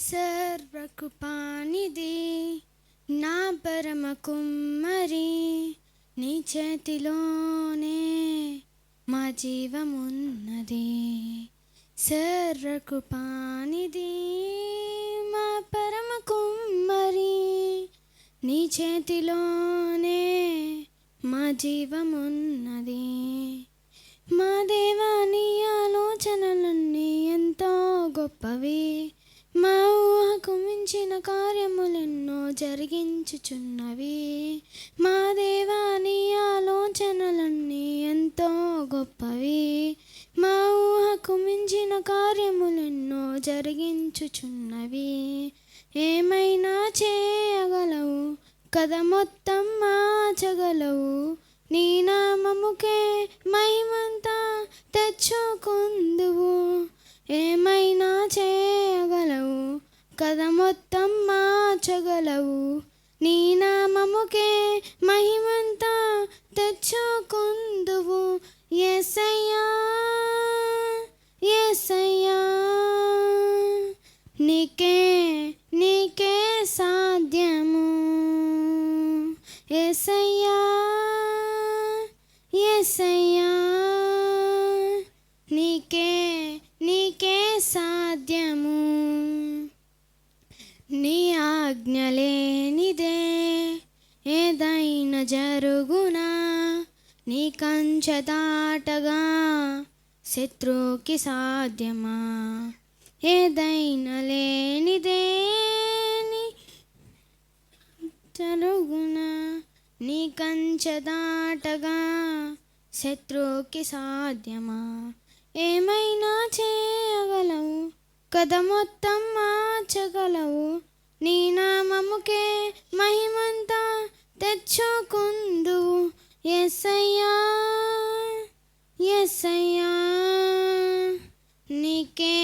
సర్వకృపానిధి నా పరమ కుమ్మరి, నీ చేతిలోనే మా జీవమున్నది. సర్వకృపానిధి మా పరమ కుమ్మరి, నీ చేతిలోనే మా జీవమున్నది. మా దేవా, నీ ఆలోచనలన్నీ ఎంతో గొప్పవి, మా ఊహకు మించిన కార్యములెన్నో జరిగించుచున్నవి. మా దేవా, నీ ఆలోచనలన్నీ ఎంతో గొప్పవి, మా ఊహకు మించిన కార్యములెన్నో జరిగించుచున్నవి. ఏమైనా చేయగలవు కదా, మొత్తం మార్చగలవు. నీ నామముకే మహిమంతా తెచ్చుకుందువు. ఏమైనా చేయగలవు కదా, మొత్తం మార్చగలవు. నీ నామముకే మహిమంతా తెచ్చుకుందువు. యేసయ్యా, యేసయ్యా, నీకే నీకే సాధ్యము. యేసయ్యా, యేసయ్యా, నీకే నీకే సాధ్యము. నీ ఆజ్ఞ లేనిదే ఏదైనా జరుగునా, నీ కంచె దాటగా శత్రువుకి సాధ్యమా. ఏదైనా లేనిదే నీ జరుగునా, నీ కంచె దాటగా శత్రువుకి సాధ్యమా. ఏమైనా చేయగలవు కదా, మొత్తం మార్చగలవు. నీ నామముకే మహిమంతా తెచ్చుకుందువు. యేసయ్యా, యేసయ్యా, నీకే